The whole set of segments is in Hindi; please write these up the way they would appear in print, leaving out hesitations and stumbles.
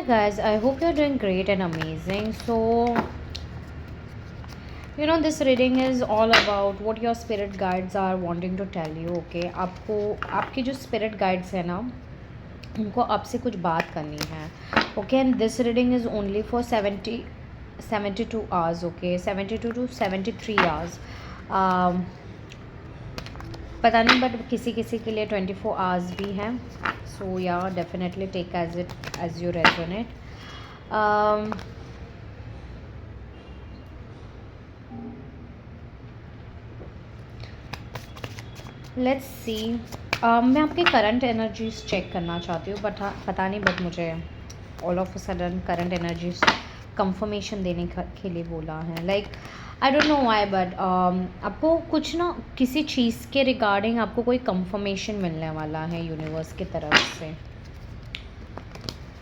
guys, I hope you're doing great and amazing. So, this reading is all about what your spirit guides are wanting to tell you. Okay, आपको आपके जो spirit guides है ना, उनको आपसे कुछ बात करनी है. Okay, and this reading is only for 72 hours. Okay, 72 to 73 hours. पता नहीं, बट किसी किसी के लिए 24 आवर्स भी हैं. So yeah definitely take as you resonate. Let's see. मैं आपके करंट एनर्जीज चेक करना चाहती हूँ, बट पता नहीं, बट मुझे all of a sudden current energies confirmation देने के लिए बोला है. Like I don't know why, but आपको कुछ ना किसी चीज़ के रिगार्डिंग आपको कोई कंफर्मेशन मिलने वाला है यूनिवर्स की तरफ से.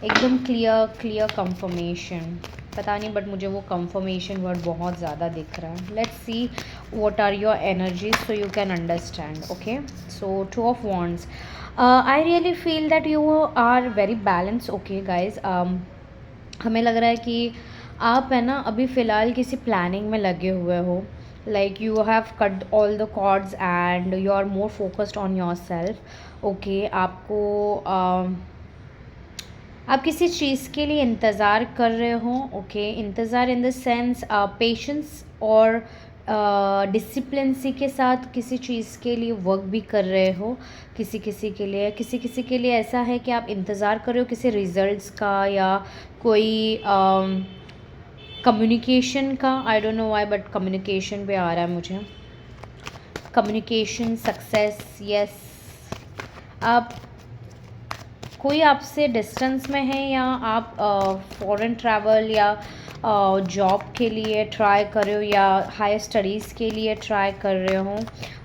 एकदम क्लियर कंफर्मेशन. पता नहीं, बट मुझे वो कंफर्मेशन वर्ड बहुत ज़्यादा दिख रहा है. Let's C what are your energies so you can understand. Okay, so two of wands. I really feel that you are very balanced. Okay guys, हमें लग रहा है कि आप है ना अभी फ़िलहाल किसी प्लानिंग में लगे हुए हो. Like you have cut all the cords and you are more focused on your self. Okay, आपको आप किसी चीज़ के लिए इंतज़ार कर रहे हो. ओके, इंतज़ार इन द सेंस पेशेंस और डिसिप्लिनसी के साथ किसी चीज़ के लिए वर्क भी कर रहे हो. किसी किसी के लिए ऐसा है कि आप इंतज़ार कर रहे हो किसी रिज़ल्ट्स का या कोई कम्युनिकेशन का. I don't know why, but communication पे आ रहा है मुझे. Communication success. यस, आप कोई आपसे डिस्टेंस में है या आप फॉरेन ट्रैवल या जॉब के लिए ट्राई कर रहे हो या हायर स्टडीज़ के लिए ट्राई कर रहे हो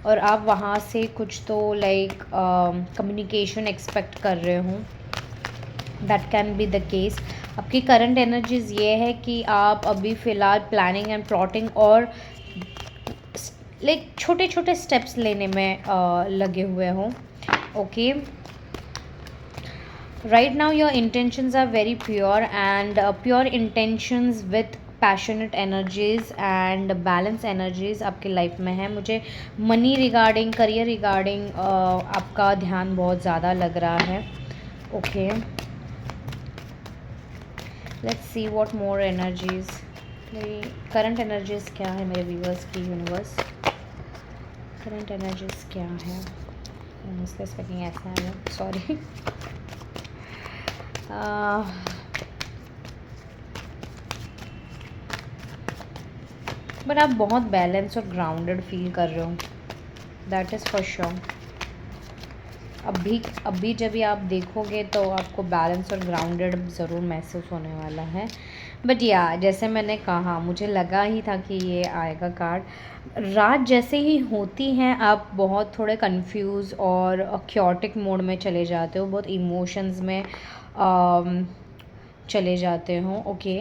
और आप वहाँ से कुछ तो लाइक कम्युनिकेशन एक्सपेक्ट कर रहे हो. That can be the case. आपकी करंट एनर्जीज़ ये है कि आप अभी फ़िलहाल प्लानिंग एंड प्लॉटिंग और लाइक छोटे छोटे स्टेप्स लेने में लगे हुए हो. Okay, right now your intentions are very pure and pure intentions with passionate energies and balance energies आपके लाइफ में है. मुझे मनी रिगार्डिंग, करियर रिगार्डिंग आपका ध्यान बहुत ज़्यादा लग रहा है. Okay, let's see what more energies. मेरी करंट एनर्जीज़ क्या है मेरे व्यूअर्स की. यूनिवर्स करंट एनर्जीज़ क्या है. स्पीकिंग ऐसा है, सॉरी. बट आप बहुत बैलेंस और ग्राउंडेड फील कर रहे हो. That is for sure. अभी जब भी आप देखोगे तो आपको बैलेंस और ग्राउंडेड ज़रूर महसूस होने वाला है. बट या जैसे मैंने कहा, मुझे लगा ही था कि ये आएगा कार्ड. रात जैसे ही होती हैं आप बहुत थोड़े कंफ्यूज और क्योटिक मोड में चले जाते हो, बहुत इमोशंस में चले जाते हो. Okay,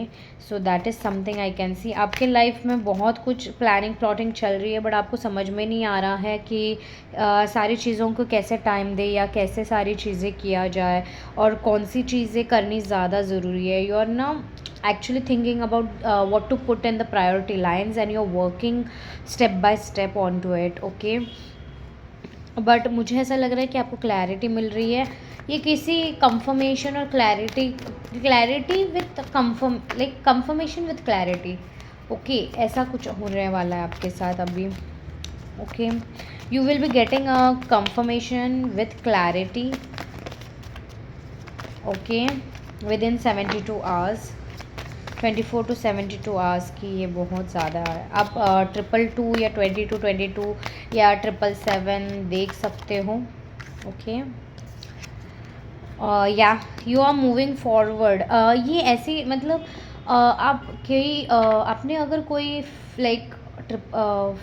so that is something I can see. आपके लाइफ में बहुत कुछ प्लानिंग प्लॉटिंग चल रही है, बट आपको समझ में नहीं आ रहा है कि सारी चीज़ों को कैसे टाइम दे या कैसे सारी चीज़ें किया जाए और कौन सी चीज़ें करनी ज़्यादा ज़रूरी है. यू आर ना actually thinking about what to put in the priority lines and you're working step by step onto it. Okay, but मुझे ऐसा लग रहा है कि आपको क्लैरिटी मिल रही है. ये किसी कंफर्मेशन और clarity with confirmation with clarity. Okay, ऐसा कुछ होने वाला है आपके साथ अभी. Okay, you will be getting a confirmation with clarity. Okay, with in 72 hours. 24 to 72 hours की ये बहुत ज़्यादा है. आप 222 या 22 या 777 देख सकते हो. ओके, या यू आर मूविंग फॉरवर्ड. ये ऐसी मतलब आपने अगर कोई लाइक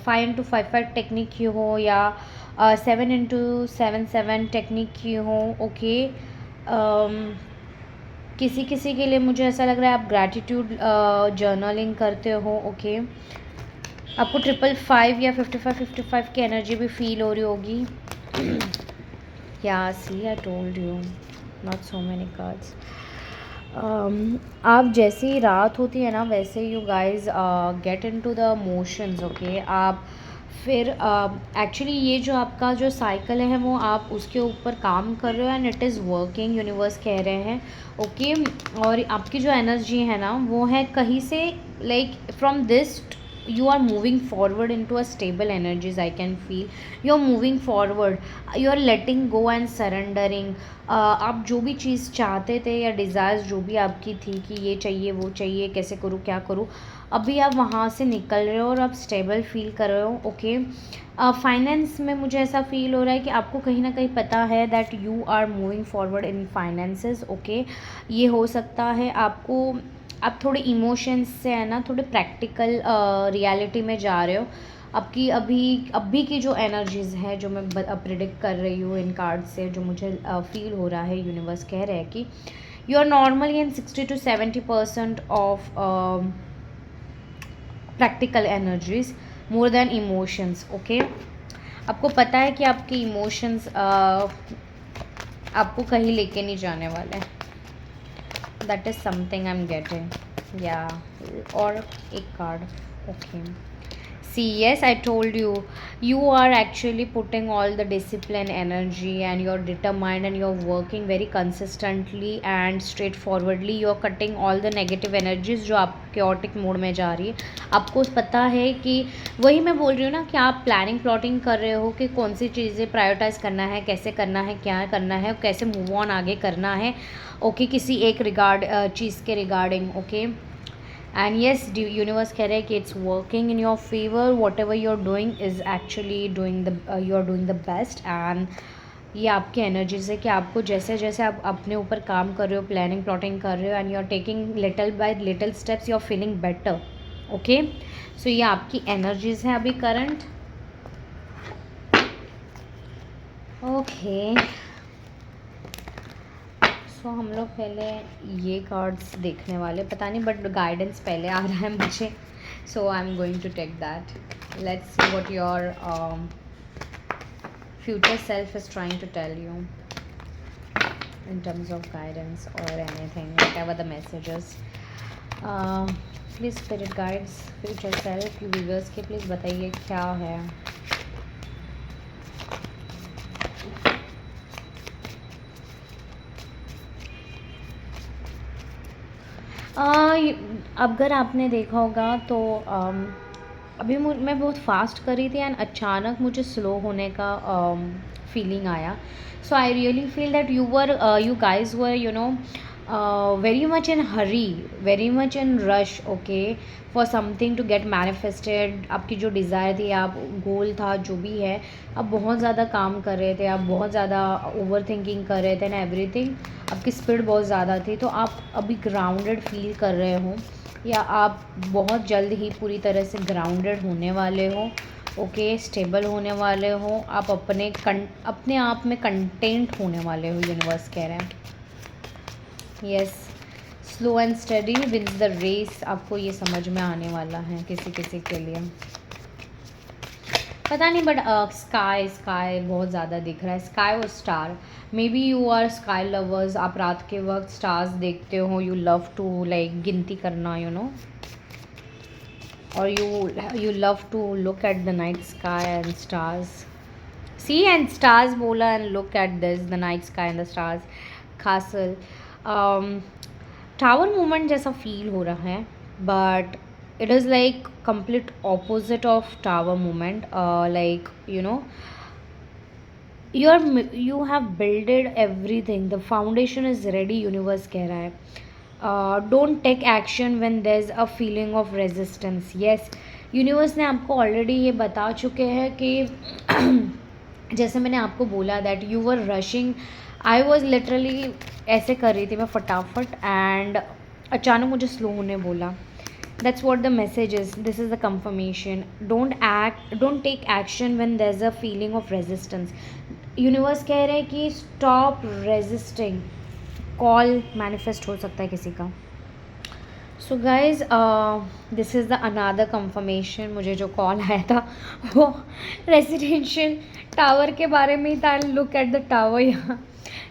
5x5 टेक्निक की हो या 7x7 टेक्निक की हो. ओके, किसी के लिए मुझे ऐसा लग रहा है आप ग्रैटिट्यूड जर्नलिंग करते हो. ओके, आपको 555 या 55 की एनर्जी भी फील हो रही होगी. या see, I told you, not so many cards. आप जैसे ही रात होती है ना वैसे you guys get into the motions, okay. आप फिर एक्चुअली ये जो आपका जो साइकिल है वो आप उसके ऊपर काम कर रहे हो and it is working, universe कह रहे हैं, ओके। और आपकी जो एनर्जी है ना वो है कहीं से like from this you are moving forward into a stable energies, I can feel you're moving forward, you are letting go and surrendering। आप जो भी चीज़ चाहते थे या डिज़ायर्स जो भी आपकी थी कि ये चाहिए वो चाहिए कैसे करूँ क्या करूँ, अभी आप वहाँ से निकल रहे हो और आप स्टेबल फील कर रहे हो, ओके। फाइनेंस में मुझे ऐसा फील हो रहा है कि आपको कहीं ना कहीं पता है that you are moving forward in finances, okay. ये हो सकता है आपको, आप थोड़े इमोशंस से है ना थोड़े प्रैक्टिकल रियलिटी में जा रहे हो। आपकी अभी की जो एनर्जीज़ है जो मैं प्रिडिक्ट कर रही हूँ इन कार्ड से, जो मुझे फील हो रहा है, यूनिवर्स कह रहे हैं कि you are normally in 60 to 70% of practical energies more than emotions, okay. आपको पता है कि आपके इमोशंस आपको कहीं लेके नहीं जाने वाले, that is something I am getting, या और एक card, okay. See, yes, I told you, you are actually putting all the discipline, energy, and you're determined and you're working very consistently and straightforwardly. You're cutting all the negative energies जो आप chaotic मोड में जा रही है। आपको पता है कि वही मैं बोल रही हूँ ना कि आप प्लानिंग प्लॉटिंग कर रहे हो कि कौन सी चीज़ें प्रायोरिटाइज करना है, कैसे करना है, क्या करना है, कैसे मूव ऑन आगे करना है, ओके, किसी एक चीज़ के regarding, okay. And yes universe कह रहे हैं कि it's working in your favour, whatever you are doing is actually doing the you are doing the best. And ये आपकी एनर्जीज है कि आपको जैसे जैसे आप अपने ऊपर काम कर रहे हो, प्लानिंग प्लॉटिंग कर रहे हो and you are taking little by little steps, you are feeling better, okay. So ये आपकी एनर्जीज है अभी करंट, ओके। सो हम लोग पहले ये कार्ड्स देखने वाले, पता नहीं बट गाइडेंस पहले आ रहा है मुझे, so I am going to take that. Let's see what your future self is trying to tell you in terms of guidance और anything whatever the messages. Please spirit guides future self viewers के प्लीज़ बताइए क्या है। अगर आपने देखा होगा तो अभी मैं बहुत फास्ट कर रही थी एंड अचानक मुझे स्लो होने का फीलिंग आया। So I really feel that you guys were very much in hurry, very much in rush, okay, for something to get manifested. आपकी जो डिज़ायर थी, आप गोल था जो भी है, आप बहुत ज़्यादा काम कर रहे थे, आप बहुत ज़्यादा ओवर थिंकिंग कर रहे थे एंड एवरीथिंग, आपकी स्पीड बहुत ज़्यादा थी। तो आप अभी ग्राउंडेड फील कर रहे हो या आप बहुत जल्द ही पूरी तरह से ग्राउंडेड होने वाले हो, ओके, स्टेबल होने वाले हो, आप अपने आप में कंटेंट होने वाले हो, यूनिवर्स कह रहे हैं। Yes, slow and steady wins the race, आपको ये समझ में आने वाला है किसी किसी के लिए, पता नहीं बट स्काई बहुत ज़्यादा दिख रहा है, स्काई और star. Maybe you are sky lovers, आप रात के वक्त स्टार्स देखते हो, यू लव टू लाइक गिनती करना, यू नो, और you love to look at the night sky and stars, see and stars बोला and look at this the night sky and the stars. Castle tower movement जैसा फील हो रहा है but it is like complete opposite of tower movement, like you have builded everything, the foundation is ready, universe कह रहा है। don't take action when there's a feeling of resistance, yes, universe ने आपको ऑलरेडी ये बता चुके हैं कि जैसे मैंने आपको बोला that you were rushing, I was literally ऐसे कर रही थी मैं फटाफट एंड अचानक मुझे स्लो होने बोला। That's what the message is. This is the confirmation. Don't take action when there's a feeling of resistance. Universe कह रहे हैं कि stop resisting. कॉल मैनिफेस्ट हो सकता है किसी का। So guys this is the another confirmation. मुझे जो कॉल आया था वो रेजिडेंशियल टावर के बारे में ही था, लुक एट द टावर यहाँ।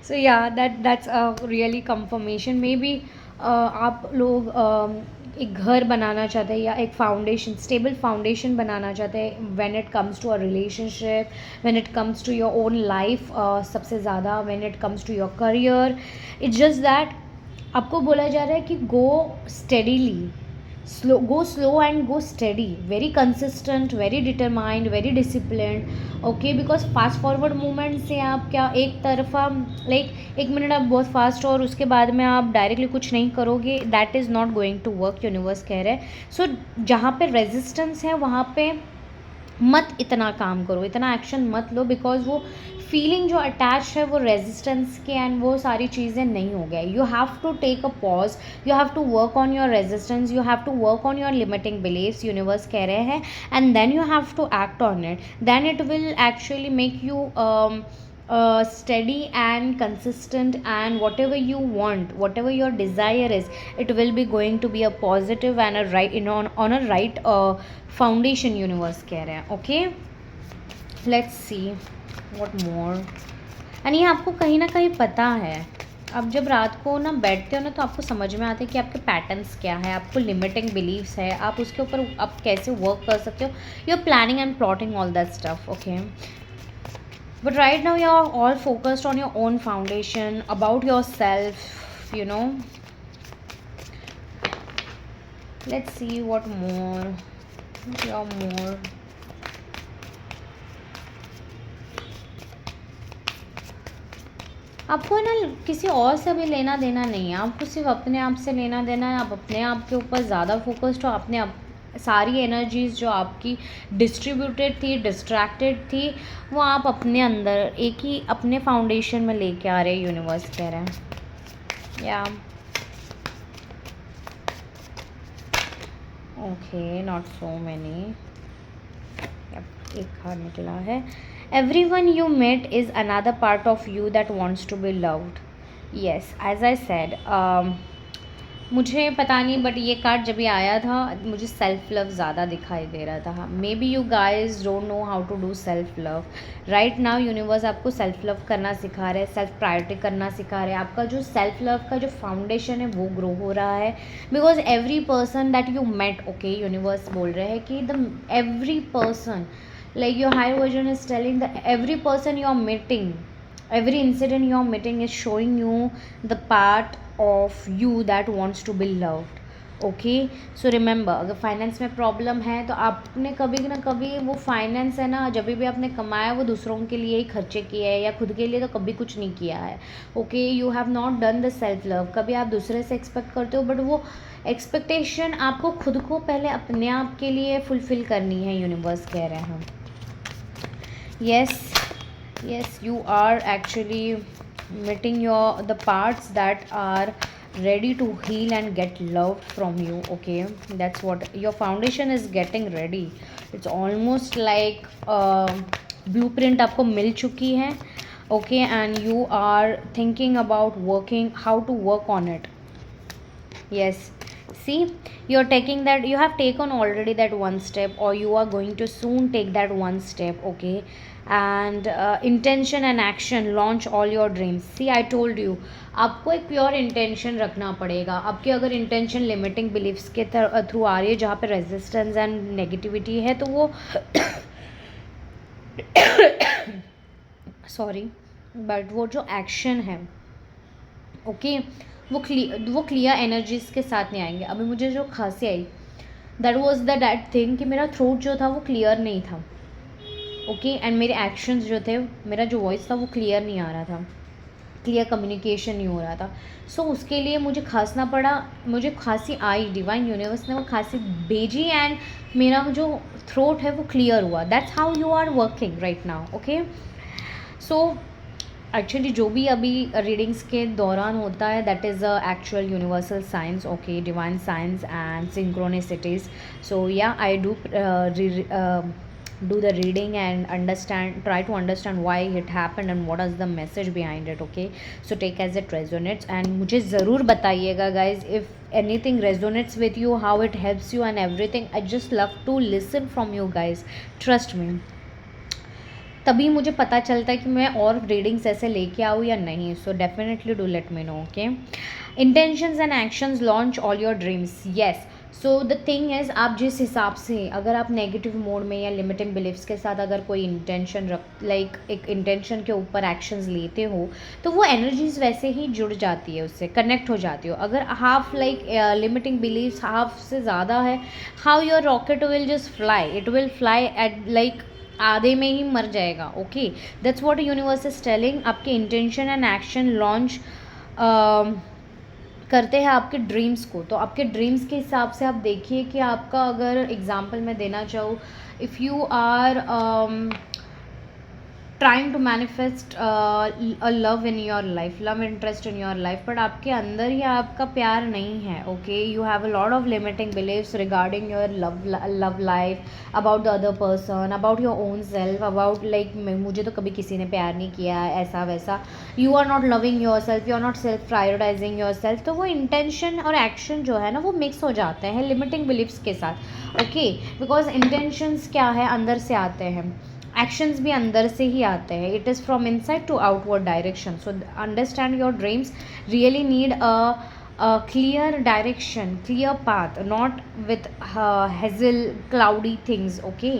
सो या that's a really confirmation. May be आप लोग एक घर बनाना चाहते हैं या एक फाउंडेशन, स्टेबल फाउंडेशन बनाना चाहते हैं when it comes to a relationship, when it comes to your own life, सबसे ज़्यादा when it comes to your career. It's just that आपको बोला जा रहा है कि go steadily, go slow and go steady, very consistent, very determined, very disciplined, okay, because fast forward movement से आप क्या एक तरफा लाइक एक मिनट आप बहुत फास्ट और उसके बाद में आप डायरेक्टली कुछ नहीं करोगे, that is not going to work, universe कह रहे हैं। सो जहाँ पे रेजिस्टेंस है वहाँ पे मत इतना काम करो, इतना एक्शन मत लो, बिकॉज वो फीलिंग जो अटैच है वो रेजिस्टेंस के एंड वो सारी चीज़ें नहीं हो गए। You have to take a pause, you have to work on your resistance, you have to work on your limiting beliefs, universe कह रहे हैं, and then you have to act on it, then it will actually make you steady and consistent, and whatever you want, whatever your desire is, it will be going to be a positive and a right, on a right foundation, universe कह रहे हैं। okay, let's see what more। and ये आपको कहीं ना कहीं पता है, आप जब रात को ना बैठते हो ना तो आपको समझ में आता है कि आपके पैटर्न्स क्या है, आपको लिमिटिंग बिलीव्स है, आप उसके ऊपर आप कैसे वर्क कर सकते हो, you are planning and plotting all that stuff, okay. But right now you are all focused on your own foundation, about yourself, you know। Let's see what more, more। आपको ना किसी और से भी लेना देना नहीं है, आपको सिर्फ अपने आप से लेना देना है। आप अपने आप के ऊपर ज़्यादा फोकस्ड हो, अपने आप सारी एनर्जीज़ जो आपकी डिस्ट्रीब्यूटेड थी, डिस्ट्रैक्टेड थी, वो आप अपने अंदर एक ही अपने फाउंडेशन में लेके आ रहे हैं, यूनिवर्स कह रहे हैं। या ओके, नॉट सो मैनी, एक कार्ड निकला है। Everyone you met is another part of you that wants to be loved. Yes, as I said, मुझे पता नहीं, बट ये कार्ड जब भी आया था मुझे सेल्फ लव ज़्यादा दिखाई दे रहा था। Maybe you guys don't know how to do self love. Right now universe आपको सेल्फ लव करना सिखा रहे हैं, सेल्फ प्रायोरिटी करना सिखा रहे हैं। आपका जो सेल्फ लव का जो फाउंडेशन है वो ग्रो हो रहा है, because every person that you met, okay, universe बोल रहे हैं कि the every person, like your higher version is telling that every person you are meeting, every incident you are meeting is showing you the part of you that wants to be loved, okay। so remember, अगर फाइनेंस में प्रॉब्लम है तो आपने कभी ना कभी वो फाइनेंस है ना, जब भी आपने कमाया वो दूसरों के लिए ही खर्चे किए हैं, या खुद के लिए तो कभी कुछ नहीं किया है, okay. You have not done the self love. कभी आप दूसरे से एक्सपेक्ट करते हो, बट वो एक्सपेक्टेशन आपको खुद को पहले अपने आप के लिए फुलफिल करनी है, यूनिवर्स कह रहे हैं। yes, you are actually meeting the parts that are ready to heal and get loved from you, okay। that's what your foundation is getting ready। it's almost like blueprint आपको मिल चुकी है, okay, and you are thinking about how to work on it। yes, see, you're taking that, you have taken already that one step, or you are going to soon take that one step, okay। and intention and action, launch all your dreams। see, I told you, आपको एक प्योर इंटेंशन रखना पड़ेगा। आपकी अगर इंटेंशन लिमिटिंग बिलीव्स के थ्रू आ रही है, जहाँ पे रेजिस्टेंस एंड नेगेटिविटी है, तो वो सॉरी, बट वो जो एक्शन है, ओके, वो क्लियर एनर्जीज के साथ नहीं आएंगे। अभी मुझे जो खांसी आई, that was the that thing कि मेरा थ्रोट जो था वो क्लियर नहीं था, ओके, एंड मेरे एक्शंस जो थे, मेरा जो वॉइस था वो क्लियर नहीं आ रहा था, क्लियर कम्युनिकेशन नहीं हो रहा था। सो उसके लिए मुझे खांसना पड़ा, मुझे खांसी आई, डिवाइन यूनिवर्स ने वो खांसी भेजी, एंड मेरा जो थ्रोट है वो क्लियर हुआ। That's how you are working right now, okay. So actually जो भी अभी रीडिंग्स के दौरान होता है, that is a actual universal science, okay, divine science and synchronicities. So yeah I do the reading and try to understand why it happened and what is the message behind it, okay। so take as it resonates, and मुझे ज़रूर बताइएगा guys if anything resonates with you, how it helps you and everything। I just love to listen from you guys, trust me, तभी मुझे पता चलता है कि मैं और रीडिंग्स ऐसे लेके आऊँ या नहीं। सो definitely do let me no, okay. Intentions and actions launch all your dreams, yes. So the thing is, आप जिस हिसाब से, अगर आप नेगेटिव मोड में या लिमिटिंग बिलीव्स के साथ अगर कोई इंटेंशन एक इंटेंशन के ऊपर एक्शंस लेते हो, तो वो एनर्जीज वैसे ही जुड़ जाती है, उससे कनेक्ट हो जाती हो। अगर हाफ लिमिटिंग बिलीव्स हाफ से ज़्यादा है, how your rocket will just fly, it will fly at आधे में ही मर जाएगा। Okay, that's what universe is telling. आपके इंटेंशन एंड एक्शन लॉन्च करते हैं आपके ड्रीम्स को। तो आपके ड्रीम्स के हिसाब से आप देखिए कि आपका, अगर एग्जांपल मैं देना चाहूँ, if you are trying to manifest a love in your life, love interest in your life, but आपके अंदर ही आपका प्यार नहीं है। Okay, you have a lot of limiting beliefs regarding your love life, about the other person, about your own self, about मुझे तो कभी किसी ने प्यार नहीं किया, ऐसा वैसा। You are not loving your self, you are not self prioritising your self. तो वो इंटेंशन और एक्शन जो है ना, वो मिक्स हो जाते हैं लिमिटिंग बिलीव्स के साथ। ओके, बिकॉज इंटेंशंस क्या है, अंदर से आते हैं, एक्शंस भी अंदर से ही आते हैं। It is from inside to outward direction. So understand your dreams really need a clear direction, clear path, not with hazel cloudy things. Okay,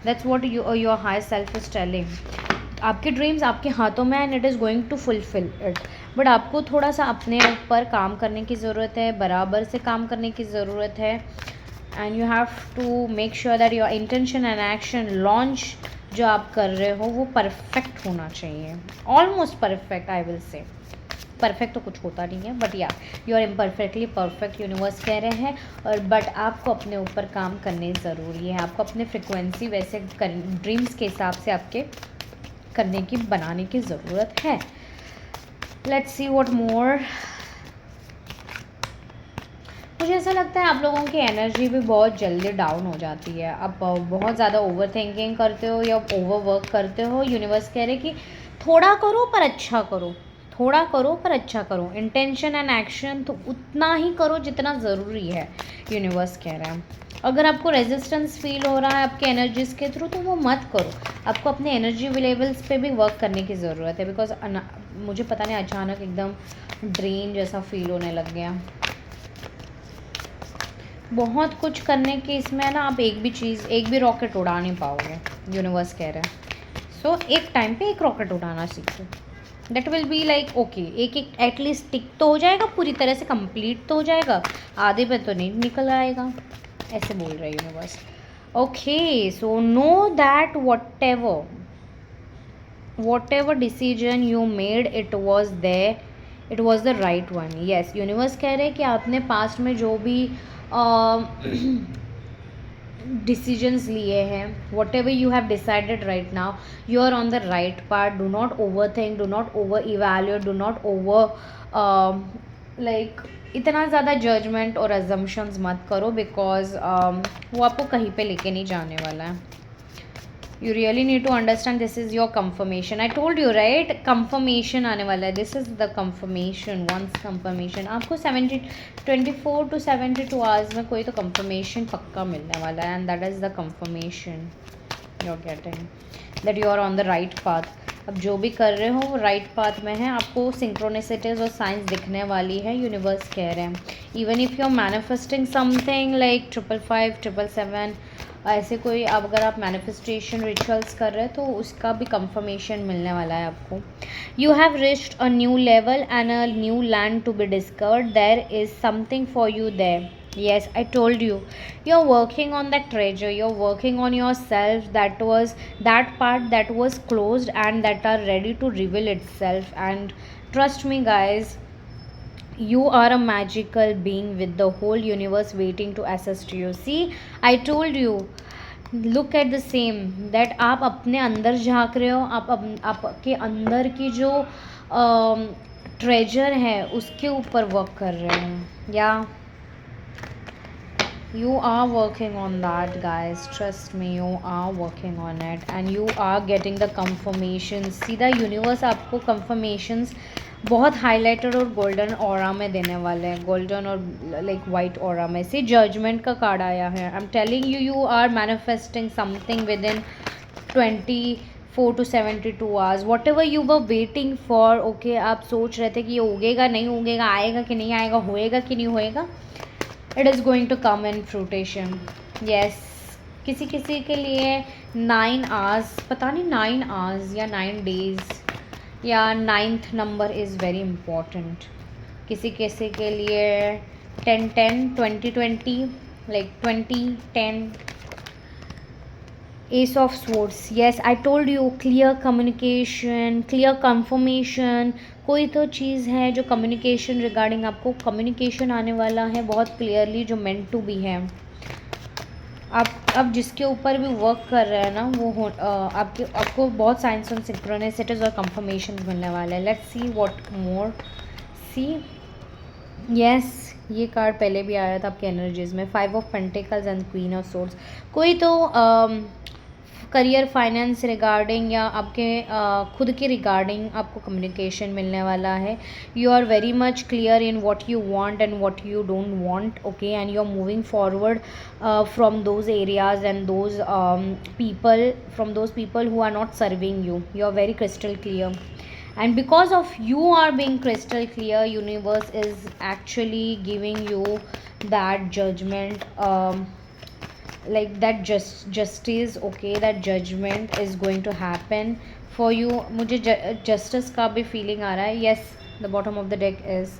that's what your higher self is telling. आपके ड्रीम्स आपके हाथों में and it is going to fulfil it, but आपको थोड़ा सा अपने ऊपर काम करने की ज़रूरत है, बराबर से काम करने की ज़रूरत है। And you have to make sure that your intention and action launch जो आप कर रहे हो वो परफेक्ट होना चाहिए, almost perfect. I will say perfect तो कुछ होता नहीं है, but yeah you are imperfectly perfect, universe कह रहे हैं। और बट आपको अपने ऊपर काम करने ज़रूरी है, आपको अपने फ्रिक्वेंसी वैसे ड्रीम्स के हिसाब से आपके करने की, बनाने की ज़रूरत है। लेट्स सी व्हाट मोर। मुझे ऐसा लगता है आप लोगों की एनर्जी भी बहुत जल्दी डाउन हो जाती है। आप बहुत ज़्यादा ओवर थिंकिंग करते हो या ओवर वर्क करते हो। यूनिवर्स कह रहे कि थोड़ा करो पर अच्छा करो, थोड़ा करो पर अच्छा करो। इंटेंशन एंड एक्शन तो उतना ही करो जितना ज़रूरी है, यूनिवर्स कह रहे हैं। अगर आपको रेजिस्टेंस फील हो रहा है आपके एनर्जीज़ के थ्रू, तो वो मत करो। आपको अपने एनर्जी लेवल्स पे भी वर्क करने की ज़रूरत है। बिकॉज मुझे पता नहीं, अचानक एकदम ड्रेन जैसा फील होने लग गया। बहुत कुछ करने के इसमें ना, आप एक भी रॉकेट उड़ा नहीं पाओगे, यूनिवर्स कह रहे हैं। सो एक टाइम पे एक रॉकेट उड़ाना सीखो। That will be like okay, एक एटलीस्ट टिक तो हो जाएगा, पूरी तरह से कंप्लीट तो हो जाएगा, आधे पे तो नहीं निकल आएगा, ऐसे बोल रहे universe. Okay, so know that what ever decision you made, it was the right one. Yes, universe कह रहे हैं कि आपने पास्ट में जो भी डिसीजंस लिए हैं, whatever you have decided right now, you are on the right part. Do not over think, do not over evaluate, do not over इतना ज़्यादा जजमेंट और अजम्पशंस मत करो, बिकॉज वो आपको कहीं पे लेके नहीं जाने वाला है। You really need to understand this is your confirmation. I told you right, confirmation आने वाला है. This is the confirmation, once confirmation. आपको 24 to 72 hours में कोई तो confirmation पक्का मिलने वाला है, and that is the confirmation you're getting that you are on the right path. अब जो भी कर रहे हो वो राइट पाथ में है, आपको सिंक्रोनिसिटीज और साइंस दिखने वाली है, यूनिवर्स कह रहे हैं। Even if you are manifesting something like 555, 777, ऐसे कोई अगर आप मैनिफेस्टेशन रिचुअल्स कर रहे हैं तो उसका भी कंफर्मेशन मिलने वाला है आपको। You have reached a new level and a new land to be discovered, there is something for you there. Yes, I told you, you're working on that treasure, you're working on yourself, that part that was closed and that are ready to reveal itself. And trust me guys, you are a magical being with the whole universe waiting to assist you. See, I told you, look at the same, that आप अपने अंदर झांक रहे हो, आपके अंदर की जो ट्रेजर है उसके ऊपर वर्क कर रहे हो। या you are working on that guys, trust me, you are working on it and you are getting the confirmations. सीधा यूनिवर्स आपको confirmations बहुत हाईलाइटेड और गोल्डन ऑरा में देने वाले हैं, गोल्डन और लाइक वाइट ऑरा में से जजमेंट का कार्ड आया है। I am telling you, you are manifesting something within 20 4 to 72 hours, whatever you were waiting for, okay, आप सोच रहे थे कि ये उगेगा नहीं उगेगा, आएगा कि नहीं आएगा, होएगा कि नहीं होएगा, it is going to come in fruition. Yes, किसी किसी के लिए 9 hours, पता नहीं 9 hours या 9 days या 9th number is very important. किसी किसी के लिए 10-10, 20-20, like 20-10. Ace of Swords, yes, I told you, clear communication, clear confirmation. कोई तो चीज़ है जो कम्युनिकेशन रिगार्डिंग, आपको कम्युनिकेशन आने वाला है बहुत क्लियरली, जो मेंट टू बी है. आप अब जिसके ऊपर भी वर्क कर रहे हैं ना, वो आपको बहुत साइंस ऑन सिंक्रोनिसिटीज और कंफर्मेशन मिलने वाला है. Let's see what more. See, yes, ये कार्ड पहले भी आया था आपके एनर्जीज में, 5 of pentacles and queen of swords. कोई तो करियर, फाइनेंस रिगार्डिंग या आपके खुद के रिगार्डिंग आपको कम्युनिकेशन मिलने वाला है. You are very much clear in what you want and what you don't want, okay, and you are moving forward from those areas and those people, from those people who are not serving you. You are very crystal clear. And because of you are being crystal clear, universe is actually giving you that judgment, like that justice, okay, that judgment is going to happen for you. मुझे justice का भी feeling आ रहा है. Yes, the bottom of the deck is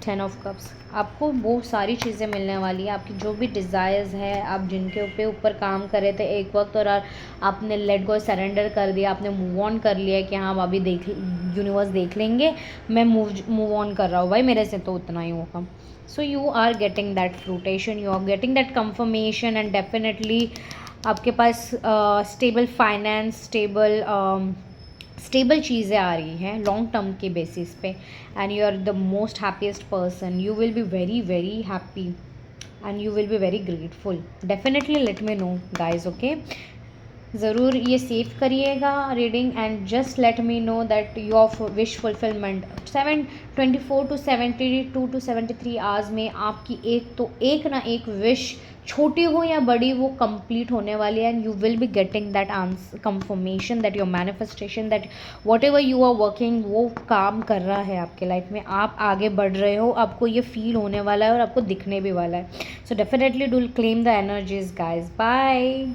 10 of cups. आपको वो सारी चीज़ें मिलने वाली है, आपकी जो भी डिज़ायर्स है, आप जिनके ऊपर काम कर रहे थे एक वक्त और आपने लेट गो, सरेंडर कर दिया, आपने मूव ऑन कर लिया कि हाँ अभी यूनिवर्स देख लेंगे, मैं मूव ऑन कर रहा हूँ भाई, मेरे से तो उतना ही होगा. So you are getting that fruition, you are getting that confirmation, and definitely आपके पास स्टेबल फाइनेंस, स्टेबल चीज़ें आ रही हैं लॉन्ग टर्म के बेसिस पे. And you are the most happiest person. You will be very very happy and you will be very grateful. Definitely let me know guys, okay. ज़रूर ये सेव करिएगा reading and just let me know that your wish fulfilment 24 to 72 to 73 hours में आपकी एक ना एक विश, छोटी हो या बड़ी, वो कंप्लीट होने वाली है. And you will be getting that answer, confirmation that your manifestation, that whatever you are working, वो काम कर रहा है आपके लाइफ में. आप आगे बढ़ रहे हो, आपको ये फील होने वाला है और आपको दिखने भी वाला है. So definitely do claim the energies guys. Bye.